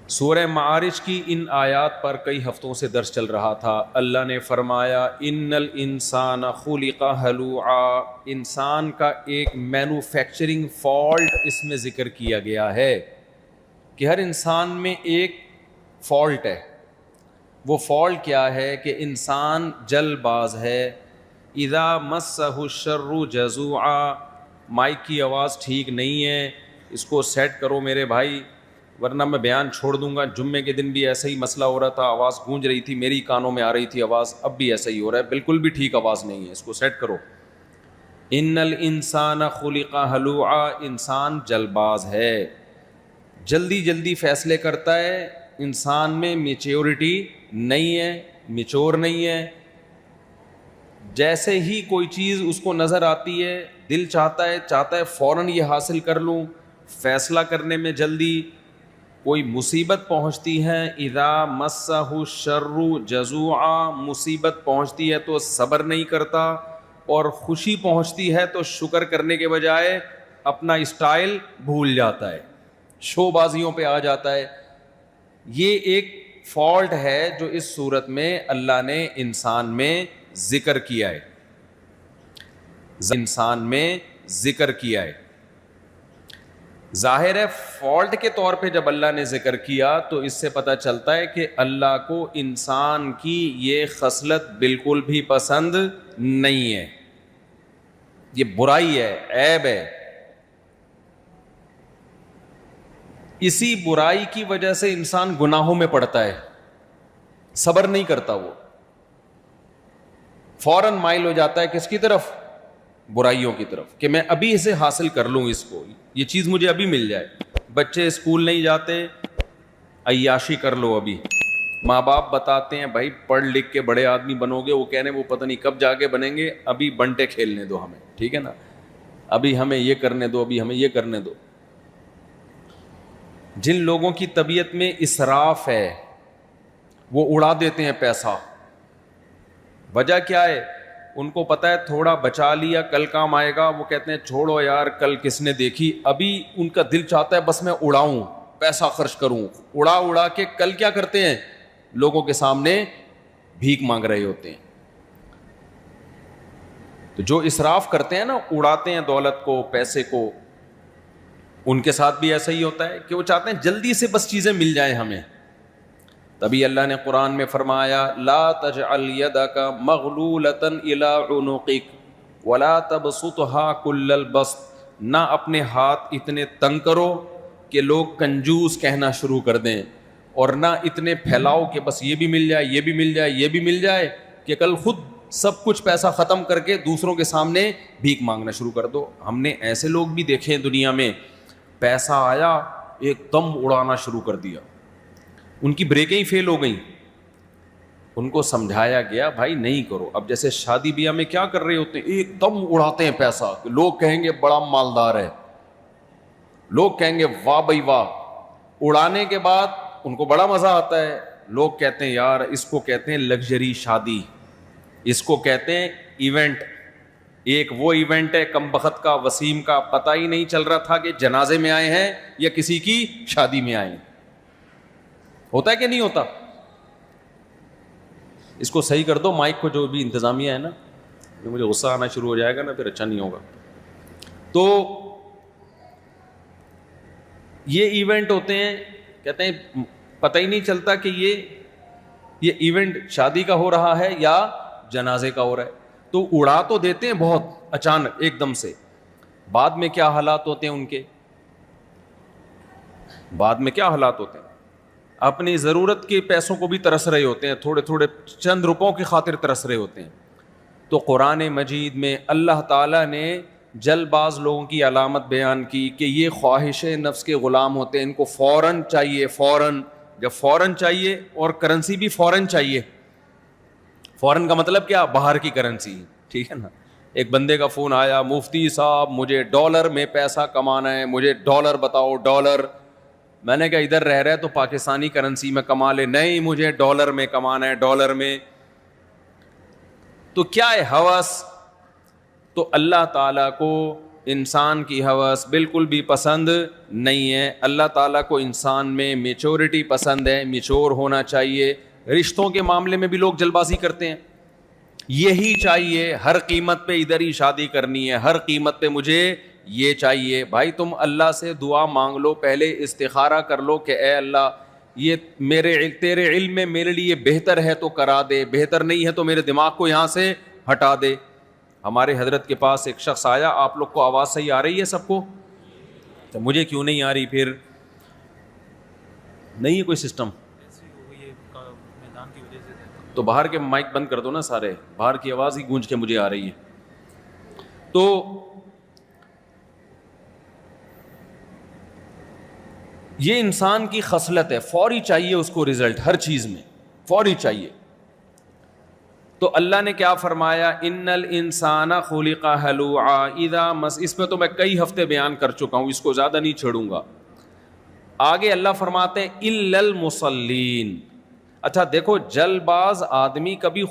سورہ معارج کی ان آیات پر کئی ہفتوں سے درس چل رہا تھا. اللہ نے فرمایا ان الانسان خلق ہلوعا، انسان کا ایک مینوفیکچرنگ فالٹ اس میں ذکر کیا گیا ہے کہ ہر انسان میں ایک فالٹ ہے. وہ فالٹ کیا ہے کہ انسان جل باز ہے. اذا مسہ الشر جزوعا، مائک کی آواز ٹھیک نہیں ہے، اس کو سیٹ کرو میرے بھائی ورنہ میں بیان چھوڑ دوں گا. جمعے کے دن بھی ایسا ہی مسئلہ ہو رہا تھا، آواز گونج رہی تھی، میری کانوں میں آ رہی تھی آواز، اب بھی ایسا ہی ہو رہا ہے، بالکل بھی ٹھیک آواز نہیں ہے، اس کو سیٹ کرو. ان الانسان خلق ہلوعا، انسان جل باز ہے، جلدی جلدی فیصلے کرتا ہے. انسان میں میچیورٹی نہیں ہے، میچور نہیں ہے. جیسے ہی کوئی چیز اس کو نظر آتی ہے دل چاہتا ہے فوراً یہ حاصل کر لوں. فیصلہ کرنے میں جلدی. کوئی مصیبت پہنچتی ہے اذا مسہ الشر جزوعا، مصیبت پہنچتی ہے تو صبر نہیں کرتا، اور خوشی پہنچتی ہے تو شکر کرنے کے بجائے اپنا اسٹائل بھول جاتا ہے، شو بازیوں پہ آ جاتا ہے. یہ ایک فالٹ ہے جو اس صورت میں اللہ نے انسان میں ذکر کیا ہے. انسان میں ذکر کیا ہے. ظاہر ہے فالٹ کے طور پہ جب اللہ نے ذکر کیا تو اس سے پتہ چلتا ہے کہ اللہ کو انسان کی یہ خصلت بالکل بھی پسند نہیں ہے، یہ برائی ہے، عیب ہے. اسی برائی کی وجہ سے انسان گناہوں میں پڑتا ہے، صبر نہیں کرتا، وہ فوراً مائل ہو جاتا ہے کس کی طرف؟ برائیوں کی طرف، کہ میں ابھی اسے حاصل کر لوں، اس کو یہ چیز مجھے ابھی مل جائے. بچے اسکول نہیں جاتے، عیاشی کر لو ابھی. ماں باپ بتاتے ہیں بھائی پڑھ لکھ کے بڑے آدمی بنو گے، وہ کہنے وہ پتہ نہیں کب جا کے بنیں گے، ابھی بنٹے کھیلنے دو ہمیں، ٹھیک ہے نا، ابھی ہمیں یہ کرنے دو، ابھی ہمیں یہ کرنے دو. جن لوگوں کی طبیعت میں اسراف ہے وہ اڑا دیتے ہیں پیسہ. وجہ کیا ہے؟ ان کو پتہ ہے تھوڑا بچا لیا کل کام آئے گا، وہ کہتے ہیں چھوڑو یار کل کس نے دیکھی. ابھی ان کا دل چاہتا ہے بس میں اڑاؤں، پیسہ خرچ کروں، اڑا کے کل کیا کرتے ہیں؟ لوگوں کے سامنے بھیک مانگ رہے ہوتے ہیں. تو جو اسراف کرتے ہیں نا، اڑاتے ہیں دولت کو، پیسے کو، ان کے ساتھ بھی ایسا ہی ہوتا ہے کہ وہ چاہتے ہیں جلدی سے بس چیزیں مل جائیں ہمیں. تبھی اللہ نے قرآن میں فرمایا لا تجعل یدک مغلولۃ الی عنقک ولا تبسطها کل البسط، نہ اپنے ہاتھ اتنے تنگ کرو کہ لوگ کنجوس کہنا شروع کر دیں، اور نہ اتنے پھیلاؤ کہ بس یہ بھی مل جائے، یہ بھی مل جائے، یہ بھی مل جائے، کہ کل خود سب کچھ پیسہ ختم کر کے دوسروں کے سامنے بھیک مانگنا شروع کر دو. ہم نے ایسے لوگ بھی دیکھے ہیں دنیا میں، پیسہ آیا ایک دم اڑانا شروع کر دیا، ان کی بریکیں ہی فیل ہو گئیں. ان کو سمجھایا گیا بھائی نہیں کرو. اب جیسے شادی بیاہ میں کیا کر رہے ہوتے ہیں، ایک دم اڑاتے ہیں پیسہ، لوگ کہیں گے بڑا مالدار ہے، لوگ کہیں گے واہ بھائی واہ. اڑانے کے بعد ان کو بڑا مزہ آتا ہے، لوگ کہتے ہیں یار اس کو کہتے ہیں لگژری شادی، اس کو کہتے ہیں ایونٹ. ایک وہ ایونٹ ہے کم بخت کا، وسیم کا، پتہ ہی نہیں چل رہا تھا کہ جنازے میں آئے ہیں یا کسی کی شادی میں آئے ہیں. ہوتا ہے کہ نہیں ہوتا؟ اس کو صحیح کر دو مائک کو، جو بھی انتظامیہ ہے نا، مجھے غصہ آنا شروع ہو جائے گا نا پھر اچھا نہیں ہوگا. تو یہ ایونٹ ہوتے ہیں، کہتے ہیں پتہ ہی نہیں چلتا کہ یہ ایونٹ شادی کا ہو رہا ہے یا جنازے کا ہو رہا ہے. تو اڑا تو دیتے ہیں بہت اچانک ایک دم سے، بعد میں کیا حالات ہوتے ہیں ان کے، بعد میں کیا حالات ہوتے ہیں. اپنی ضرورت کے پیسوں کو بھی ترس رہے ہوتے ہیں، تھوڑے تھوڑے چند روپوں کی خاطر ترس رہے ہوتے ہیں. تو قرآن مجید میں اللہ تعالیٰ نے جل باز لوگوں کی علامت بیان کی کہ یہ خواہش نفس کے غلام ہوتے ہیں، ان کو فوراً چاہیے، فوراً. جب فوراً چاہیے اور کرنسی بھی فوراً چاہیے. فوراً کا مطلب کیا؟ باہر کی کرنسی، ٹھیک ہے نا. ایک بندے کا فون آیا، مفتی صاحب مجھے ڈالر میں پیسہ کمانا ہے، مجھے ڈالر بتاؤ، ڈالر. میں نے کہا ادھر رہ رہا ہے تو پاکستانی کرنسی میں کما لے. نہیں مجھے ڈالر میں کمانا ہے، ڈالر میں. تو کیا ہے؟ ہوس. تو اللہ تعالیٰ کو انسان کی ہوس بالکل بھی پسند نہیں ہے. اللہ تعالیٰ کو انسان میں میچورٹی پسند ہے, میچور ہونا چاہیے. رشتوں کے معاملے میں بھی لوگ جلد بازی کرتے ہیں, یہی چاہیے, ہر قیمت پہ ادھر ہی شادی کرنی ہے, ہر قیمت پہ مجھے یہ چاہیے. بھائی تم اللہ سے دعا مانگ لو, پہلے استخارہ کر لو کہ اے اللہ یہ تیرے علم میں میرے لیے بہتر ہے تو کرا دے, بہتر نہیں ہے تو میرے دماغ کو یہاں سے ہٹا دے. ہمارے حضرت کے پاس ایک شخص آیا, آپ لوگ کو آواز صحیح آ رہی ہے سب کو؟ تو مجھے کیوں نہیں آ رہی؟ پھر نہیں ہے کوئی سسٹم تو باہر کے مائک بند کر دو نا سارے, باہر کی آواز ہی گونج کے مجھے آ رہی ہے. تو یہ انسان کی خصلت ہے, فوری چاہیے اس کو رزلٹ, ہر چیز میں فوری چاہیے. تو اللہ نے کیا فرمایا, ان الانسان خلق ہلوعا اذا مس, اس پہ تو میں کئی ہفتے بیان کر چکا ہوں, اس کو زیادہ نہیں چھیڑوں گا. آگے اللہ فرماتے ہیں الا المصلین. اچھا دیکھو, جلد باز آدمی کبھی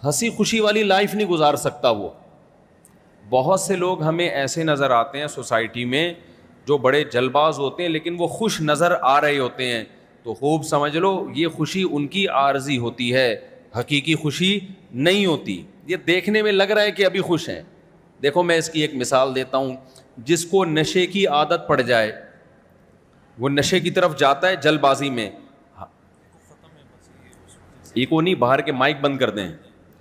ہنسی خوشی والی لائف نہیں گزار سکتا. وہ بہت سے لوگ ہمیں ایسے نظر آتے ہیں سوسائٹی میں جو بڑے جلد باز ہوتے ہیں لیکن وہ خوش نظر آ رہے ہوتے ہیں, تو خوب سمجھ لو یہ خوشی ان کی عارضی ہوتی ہے, حقیقی خوشی نہیں ہوتی. یہ دیکھنے میں لگ رہا ہے کہ ابھی خوش ہیں. دیکھو میں اس کی ایک مثال دیتا ہوں. جس کو نشے کی عادت پڑ جائے, وہ نشے کی طرف جاتا ہے جلد بازی میں. ایکو نہیں, باہر کے مائک بند کر دیں,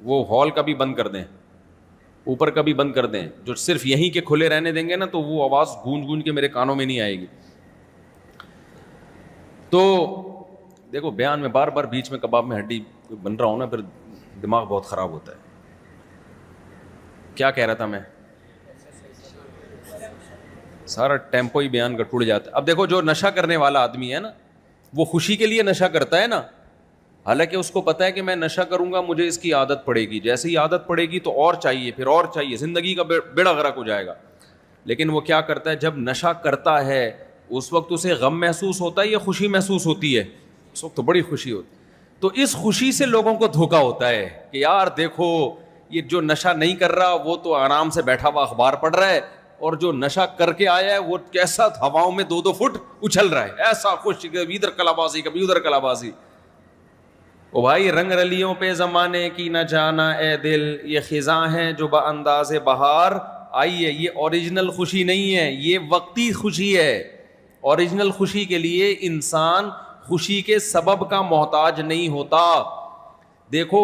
وہ ہال کا بھی بند کر دیں, اوپر کا بھی بند کر دیں. جو صرف یہیں کے کھلے رہنے دیں گے نا تو وہ آواز گونج گونج کے میرے کانوں میں نہیں آئے گی. تو دیکھو بیان میں بار بار بیچ میں کباب میں ہڈی بن رہا ہوں نا, پھر دماغ بہت خراب ہوتا ہے. کیا کہہ رہا تھا میں؟ سارا ٹیمپو ہی بیان کا ٹوٹ جاتا ہے. اب دیکھو جو نشہ کرنے والا آدمی ہے نا, وہ خوشی کے لیے نشہ کرتا ہے نا, حالانکہ اس کو پتا ہے کہ میں نشہ کروں گا مجھے اس کی عادت پڑے گی, جیسے ہی عادت پڑے گی تو اور چاہیے, پھر اور چاہیے, زندگی کا بیڑا غرق ہو جائے گا. لیکن وہ کیا کرتا ہے, جب نشہ کرتا ہے اس وقت اسے غم محسوس ہوتا ہے یا خوشی محسوس ہوتی ہے؟ اس وقت تو بڑی خوشی ہوتی. تو اس خوشی سے لوگوں کو دھوکا ہوتا ہے کہ یار دیکھو یہ جو نشہ نہیں کر رہا وہ تو آرام سے بیٹھا ہوا اخبار پڑھ رہا ہے, اور جو نشہ کر کے آیا ہے وہ کیسا ہواؤں میں 2-2 فٹ اچھل رہا ہے, ایسا خوش, کبھی ادھر کلابازی کبھی ادھر کلابازی. او بھائی رنگ رلیوں پہ زمانے کی نہ جانا اے دل, یہ خزاں ہیں جو بانداز بہار آئی ہے. یہ اوریجنل خوشی نہیں ہے, یہ وقتی خوشی ہے. اوریجنل خوشی کے لیے انسان خوشی کے سبب کا محتاج نہیں ہوتا. دیکھو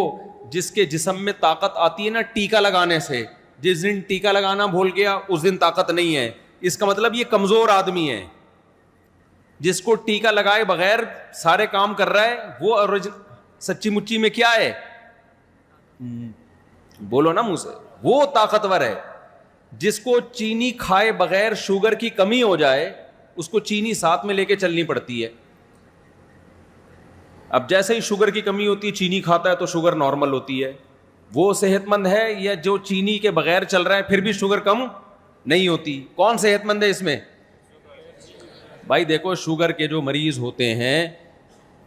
جس کے جسم میں طاقت آتی ہے نا ٹیکا لگانے سے, جس دن ٹیکا لگانا بھول گیا اس دن طاقت نہیں ہے. اس کا مطلب یہ کمزور آدمی ہے. جس کو ٹیکا لگائے بغیر سارے کام کر رہا ہے وہ سچی مچی میں کیا ہے؟ بولو نا منہ سے, وہ طاقتور ہے. جس کو چینی کھائے بغیر شوگر کی کمی ہو جائے اس کو چینی ساتھ میں لے کے چلنی پڑتی ہے. اب جیسے ہی شوگر کی کمی ہوتی ہے چینی کھاتا ہے تو شوگر نارمل ہوتی ہے. وہ صحت مند ہے یا جو چینی کے بغیر چل رہا ہے پھر بھی شوگر کم نہیں ہوتی؟ کون صحت مند ہے اس میں؟ بھائی دیکھو شوگر کے جو مریض ہوتے ہیں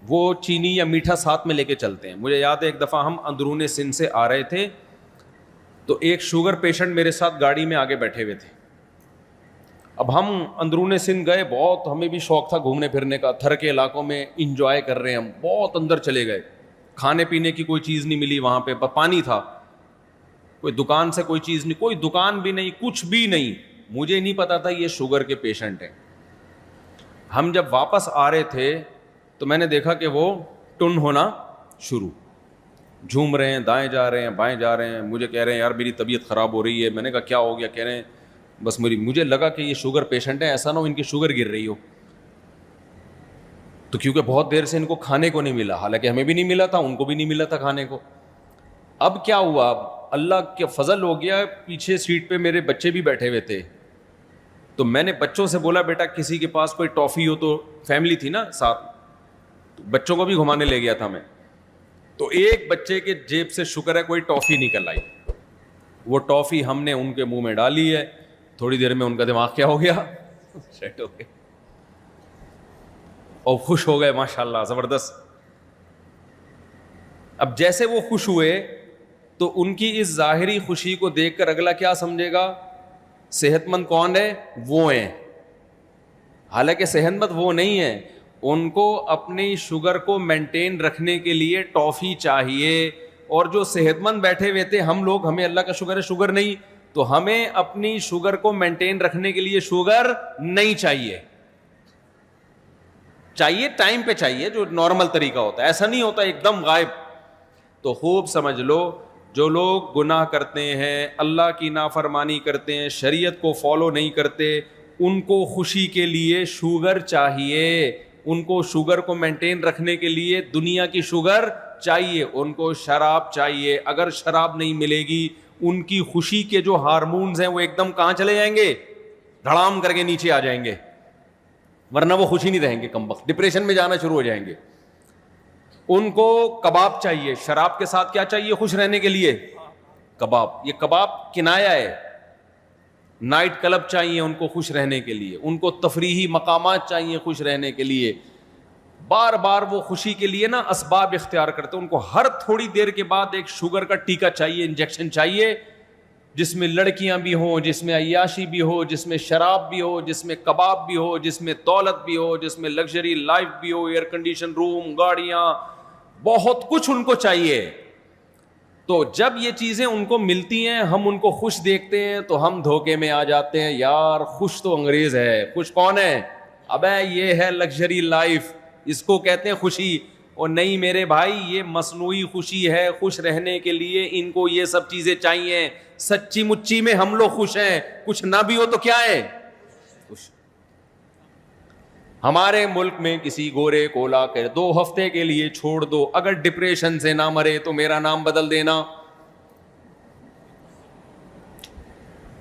وہ چینی یا میٹھا ساتھ میں لے کے چلتے ہیں. مجھے یاد ہے ایک دفعہ ہم اندرون سندھ سے آ رہے تھے تو ایک شوگر پیشنٹ میرے ساتھ گاڑی میں آگے بیٹھے ہوئے تھے. اب ہم اندرون سندھ گئے, بہت ہمیں بھی شوق تھا گھومنے پھرنے کا, تھر کے علاقوں میں انجوائے کر رہے ہیں ہم, بہت اندر چلے گئے. کھانے پینے کی کوئی چیز نہیں ملی وہاں پہ, پانی تھا, کوئی دکان سے کوئی چیز نہیں, کوئی دکان بھی نہیں, کچھ بھی نہیں. مجھے نہیں پتا تھا یہ شوگر کے پیشنٹ ہیں. ہم جب واپس آ رہے تھے تو میں نے دیکھا کہ وہ ٹن ہونا شروع, جھوم رہے ہیں, دائیں جا رہے ہیں بائیں جا رہے ہیں. مجھے کہہ رہے ہیں یار میری طبیعت خراب ہو رہی ہے. میں نے کہا کیا ہو گیا؟ کہہ رہے ہیں بس مجھے لگا کہ یہ شوگر پیشنٹ ہے, ایسا نہ ہو ان کی شوگر گر رہی ہو. تو کیونکہ بہت دیر سے ان کو کھانے کو نہیں ملا, حالانکہ ہمیں بھی نہیں ملا تھا ان کو بھی نہیں ملا تھا کھانے کو. اب کیا ہوا, اللہ کے فضل ہو گیا, پیچھے سیٹ پہ میرے بچے بھی بیٹھے ہوئے تھے. تو میں نے بچوں سے بولا بیٹا کسی کے پاس کوئی ٹافی ہو, تو فیملی تھی نا ساتھ, بچوں کو بھی گھمانے لے گیا تھا میں. تو ایک بچے کے جیب سے شکر ہے کوئی ٹافی نکل آئی. وہ ٹافی ہم نے ان کے منہ میں ڈالی ہے, تھوڑی دیر میں ان کا دماغ کیا ہو گیا, سیٹ ہو گیا اور خوش ہو گئے ماشاءاللہ زبردست. اب جیسے وہ خوش ہوئے تو ان کی اس ظاہری خوشی کو دیکھ کر اگلا کیا سمجھے گا صحت مند کون ہے؟ وہ ہیں. حالانکہ صحت مند وہ نہیں ہے, ان کو اپنی شوگر کو مینٹین رکھنے کے لیے ٹافی چاہیے. اور جو صحت مند بیٹھے ہوئے تھے ہم لوگ, ہمیں اللہ کا شکر ہے شوگر نہیں, تو ہمیں اپنی شوگر کو مینٹین رکھنے کے لیے شوگر نہیں چاہیے. چاہیے ٹائم پہ چاہیے, جو نارمل طریقہ ہوتا ہے, ایسا نہیں ہوتا ایک دم غائب. تو خوب سمجھ لو, جو لوگ گناہ کرتے ہیں, اللہ کی نافرمانی کرتے ہیں, شریعت کو فالو نہیں کرتے, ان کو خوشی کے لیے شوگر چاہیے. ان کو شوگر کو مینٹین رکھنے کے لیے دنیا کی شوگر چاہیے. ان کو شراب چاہیے. اگر شراب نہیں ملے گی, ان کی خوشی کے جو ہارمونز ہیں وہ ایک دم کہاں چلے جائیں گے؟ دھڑام کر کے نیچے آ جائیں گے. ورنہ وہ خوشی نہیں رہیں گے, کم وقت ڈپریشن میں جانا شروع ہو جائیں گے. ان کو کباب چاہیے. شراب کے ساتھ کیا چاہیے خوش رہنے کے لیے؟ کباب. یہ کباب کنایا ہے. نائٹ کلب چاہیے ان کو خوش رہنے کے لیے. ان کو تفریحی مقامات چاہیے خوش رہنے کے لیے. بار بار وہ خوشی کے لیے نا اسباب اختیار کرتے. ان کو ہر تھوڑی دیر کے بعد ایک شوگر کا ٹیکا چاہیے, انجیکشن چاہیے, جس میں لڑکیاں بھی ہوں, جس میں عیاشی بھی ہو, جس میں شراب بھی ہو, جس میں کباب بھی ہو, جس میں دولت بھی ہو, جس میں لگژری لائف بھی ہو, ایئر کنڈیشن روم, گاڑیاں, بہت کچھ ان کو چاہیے. تو جب یہ چیزیں ان کو ملتی ہیں, ہم ان کو خوش دیکھتے ہیں تو ہم دھوکے میں آ جاتے ہیں. یار خوش تو انگریز ہے, خوش کون ہے؟ ابے یہ ہے لگژری لائف, اس کو کہتے ہیں خوشی. اور نہیں میرے بھائی, یہ مصنوعی خوشی ہے. خوش رہنے کے لیے ان کو یہ سب چیزیں چاہیے. سچی مچی میں ہم لوگ خوش ہیں, کچھ نہ بھی ہو تو کیا ہے خوش. ہمارے ملک میں کسی گورے کو لا کر 2 ہفتے کے لیے چھوڑ دو, اگر ڈپریشن سے نہ مرے تو میرا نام بدل دینا.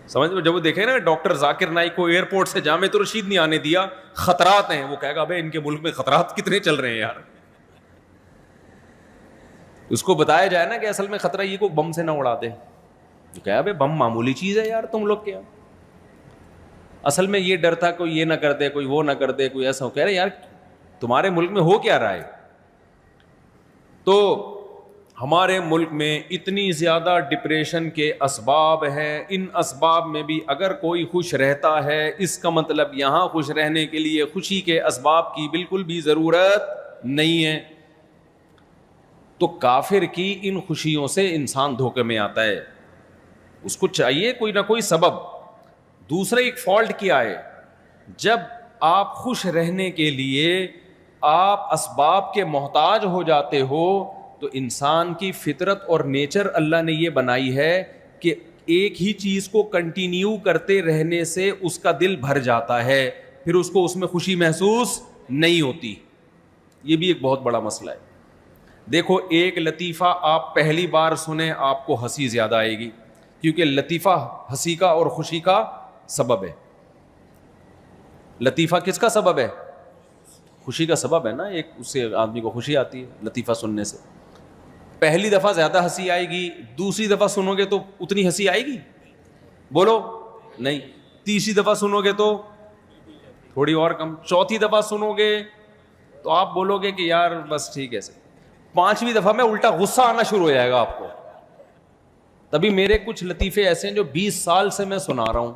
سمجھ لو, جب وہ دیکھے نا ڈاکٹر ذاکر نائک کو ایئرپورٹ سے جامع رشید نہیں آنے دیا, خطرات ہیں, وہ کہے گا بھائی ان کے ملک میں خطرات کتنے چل رہے ہیں یار. اس کو بتایا جائے نا کہ اصل میں خطرہ یہ کو بم سے نہ اڑا دے, تو کہا بھائی بم معمولی چیز ہے یار تم لوگ کیا, اصل میں یہ ڈر تھا کوئی یہ نہ کر دے, کوئی وہ نہ کر دے, کوئی ایسا ہو. کہہ رہے یار تمہارے ملک میں ہو کیا رہا ہے. تو ہمارے ملک میں اتنی زیادہ ڈپریشن کے اسباب ہیں. ان اسباب میں بھی اگر کوئی خوش رہتا ہے, اس کا مطلب یہاں خوش رہنے کے لیے خوشی کے اسباب کی بالکل بھی ضرورت نہیں ہے. تو کافر کی ان خوشیوں سے انسان دھوکے میں آتا ہے. اس کو چاہیے کوئی نہ کوئی سبب. دوسرا ایک فالٹ کیا ہے, جب آپ خوش رہنے کے لیے آپ اسباب کے محتاج ہو جاتے ہو, تو انسان کی فطرت اور نیچر اللہ نے یہ بنائی ہے کہ ایک ہی چیز کو کنٹینیو کرتے رہنے سے اس کا دل بھر جاتا ہے, پھر اس کو اس میں خوشی محسوس نہیں ہوتی. یہ بھی ایک بہت بڑا مسئلہ ہے. دیکھو ایک لطیفہ آپ پہلی بار سنیں آپ کو ہنسی زیادہ آئے گی, کیونکہ لطیفہ ہنسی کا اور خوشی کا سبب ہے. لطیفہ کس کا سبب ہے؟ خوشی کا سبب ہے نا. ایک اس سے آدمی کو خوشی آتی ہے لطیفہ سننے سے. پہلی دفعہ زیادہ ہنسی آئے گی, دوسری دفعہ سنو گے تو اتنی ہنسی آئے گی؟ بولو نہیں. تیسری دفعہ سنو گے تو تھوڑی اور کم. چوتھی دفعہ سنو گے تو آپ بولو گے کہ یار بس ٹھیک ہے. 5ویں دفعہ میں الٹا غصہ آنا شروع ہو جائے گا آپ کو. تبھی میرے کچھ لطیفے ایسے ہیں جو 20 سال سے میں سنا رہا ہوں.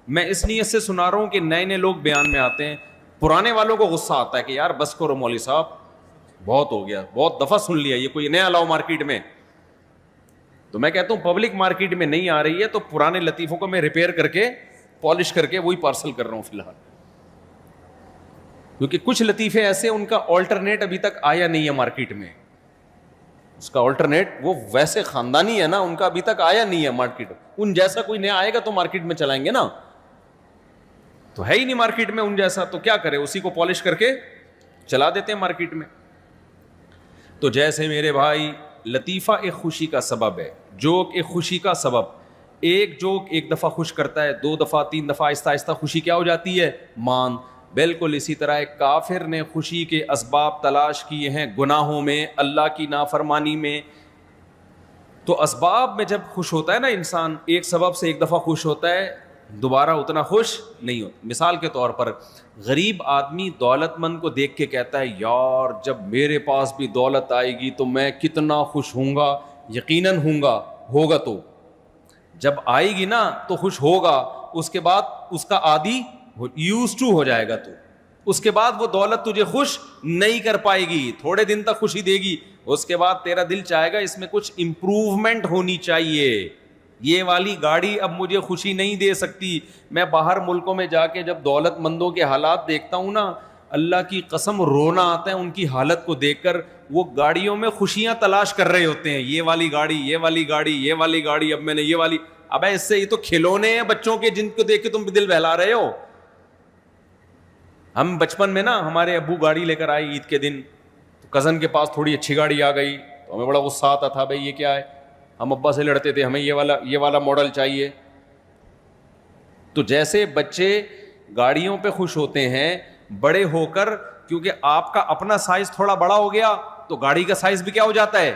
میں اس نیت سے سنا رہا ہوں کہ نئے نئے لوگ بیان میں آتے ہیں, پرانے والوں کو غصہ آتا ہے کہ یار بس کرو مولوی صاحب, بہت ہو گیا, بہت دفعہ سن لیا, یہ کوئی نیا لاؤ مارکیٹ میں. تو میں کہتا ہوں پبلک مارکیٹ میں نہیں آ رہی ہے تو پرانے لطیفوں کو میں ریپیئر کر کے پالش کر کے وہی پارسل کر رہا ہوں فی الحال. کیونکہ کچھ لطیفے ایسے ان کا آلٹرنیٹ ابھی تک آیا نہیں ہے مارکیٹ میں. اس کا آلٹرنیٹ وہ ویسے خاندانی ہے نا, ان کا ابھی تک آیا نہیں ہے مارکیٹ. ان جیسا کوئی نیا آئے گا تو مارکیٹ میں چلائیں گے نا, تو ہے ہی نہیں مارکیٹ میں ان جیسا, تو کیا کرے, اسی کو پالش کر کے چلا دیتے ہیں مارکیٹ میں. تو جیسے میرے بھائی لطیفہ ایک خوشی کا سبب ہے, جوک ایک خوشی کا سبب. ایک جوک ایک دفعہ خوش کرتا ہے, 2 دفعہ 3 دفعہ آہستہ آہستہ خوشی کیا ہو جاتی ہے, مان. بالکل اسی طرح ایک کافر نے خوشی کے اسباب تلاش کیے ہیں گناہوں میں, اللہ کی نافرمانی میں. تو اسباب میں جب خوش ہوتا ہے نا انسان, ایک سبب سے ایک دفعہ خوش ہوتا ہے, دوبارہ اتنا خوش نہیں ہوتا. مثال کے طور پر غریب آدمی دولت مند کو دیکھ کے کہتا ہے یار جب میرے پاس بھی دولت آئے گی تو میں کتنا خوش ہوں گا. یقیناً ہوں گا, ہوگا. تو جب آئے گی نا تو خوش ہوگا, اس کے بعد اس کا عادی یوز ٹو ہو جائے گا تو اس کے بعد وہ دولت تجھے خوش نہیں کر پائے گی, تھوڑے دن تک خوشی دے گی, اس کے بعد تیرا دل چاہے گا اس میں کچھ امپروومنٹ ہونی چاہیے, یہ والی گاڑی اب مجھے خوشی نہیں دے سکتی. میں باہر ملکوں میں جا کے جب دولت مندوں کے حالات دیکھتا ہوں نا, اللہ کی قسم رونا آتا ہے ان کی حالت کو دیکھ کر. وہ گاڑیوں میں خوشیاں تلاش کر رہے ہوتے ہیں, یہ والی گاڑی, یہ والی گاڑی, یہ والی گاڑی, اب میں نے یہ والی. اب اس سے یہ تو کھلونے ہیں بچوں کے جن کو دیکھ کے تم دل بہلا رہے ہو. ہم بچپن میں نا ہمارے ابو گاڑی لے کر آئے عید کے دن, تو کزن کے پاس تھوڑی اچھی گاڑی آ گئی تو ہمیں بڑا غصہ آتا تھا, بھائی یہ کیا ہے. ہم ابا سے لڑتے تھے, ہمیں یہ والا ماڈل چاہیے. تو جیسے بچے گاڑیوں پہ خوش ہوتے ہیں, بڑے ہو کر کیونکہ آپ کا اپنا سائز تھوڑا بڑا ہو گیا تو گاڑی کا سائز بھی کیا ہو جاتا ہے,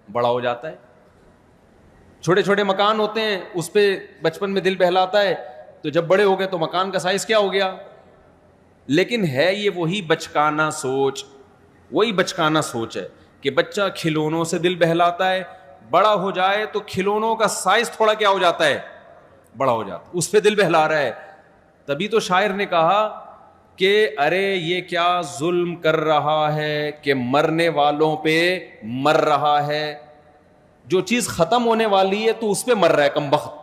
بڑا ہو جاتا ہے. چھوٹے چھوٹے مکان ہوتے ہیں اس پہ بچپن میں دل بہلاتا ہے, تو جب بڑے ہو گئے تو مکان کا سائز کیا ہو گیا. لیکن ہے یہ وہی بچکانا سوچ, وہی بچکانا سوچ ہے کہ بچہ کھلونوں سے دل بہلاتا ہے, بڑا ہو جائے تو کھلونوں کا سائز تھوڑا کیا ہو جاتا ہے, بڑا ہو جاتا ہے, اس پہ دل بہلا رہا ہے. تبھی تو شاعر نے کہا کہ ارے یہ کیا ظلم کر رہا ہے کہ مرنے والوں پہ مر رہا ہے. جو چیز ختم ہونے والی ہے تو اس پہ مر رہا ہے کمبخت.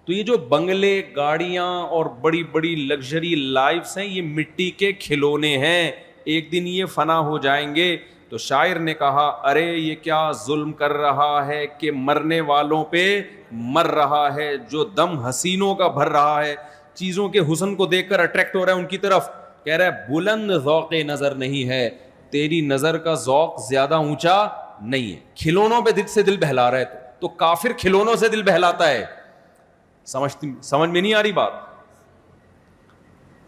تو یہ جو بنگلے, گاڑیاں اور بڑی بڑی لگژری لائفز ہیں, یہ مٹی کے کھلونے ہیں, ایک دن یہ فنا ہو جائیں گے. تو شاعر نے کہا ارے یہ کیا ظلم کر رہا ہے کہ مرنے والوں پہ مر رہا ہے. جو دم حسینوں کا بھر رہا ہے, چیزوں کے حسن کو دیکھ کر اٹریکٹ ہو رہا ہے ان کی طرف, کہہ رہا ہے بلند ذوق نظر نہیں ہے, تیری نظر کا ذوق زیادہ اونچا نہیں ہے. کھلونوں پہ دل سے دل بہلا رہا ہے تو کافر کھلونوں سے دل بہلاتا ہے. سمجھ میں نہیں آ رہی بات؟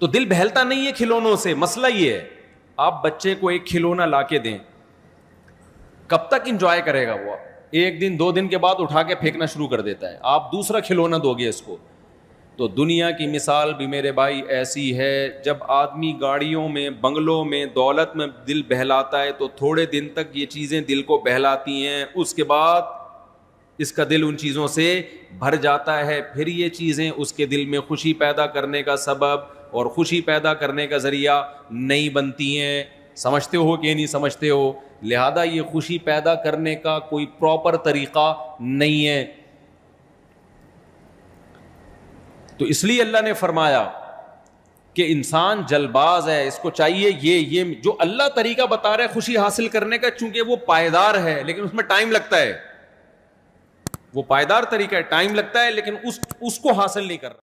تو دل بہلتا نہیں ہے کھلونوں سے. مسئلہ یہ ہے, آپ بچے کو ایک کھلونا لا کے دیں, کب تک انجوائے کرے گا وہ؟ ایک دن دو دن کے بعد اٹھا کے پھینکنا شروع کر دیتا ہے. آپ دوسرا کھلونا دو گے اس کو. تو دنیا کی مثال بھی میرے بھائی ایسی ہے, جب آدمی گاڑیوں میں, بنگلوں میں, دولت میں دل بہلاتا ہے تو تھوڑے دن تک یہ چیزیں دل کو بہلاتی ہیں, اس کے بعد اس کا دل ان چیزوں سے بھر جاتا ہے. پھر یہ چیزیں اس کے دل میں خوشی پیدا کرنے کا سبب اور خوشی پیدا کرنے کا ذریعہ نہیں بنتی ہیں. سمجھتے ہو کہ نہیں سمجھتے ہو؟ لہذا یہ خوشی پیدا کرنے کا کوئی پراپر طریقہ نہیں ہے. تو اس لیے اللہ نے فرمایا کہ انسان جلباز ہے, اس کو چاہیے یہ جو اللہ طریقہ بتا رہا ہے خوشی حاصل کرنے کا, چونکہ وہ پائیدار ہے لیکن اس میں ٹائم لگتا ہے. وہ پائیدار طریقہ ہے, ٹائم لگتا ہے لیکن اس کو حاصل نہیں کر رہا.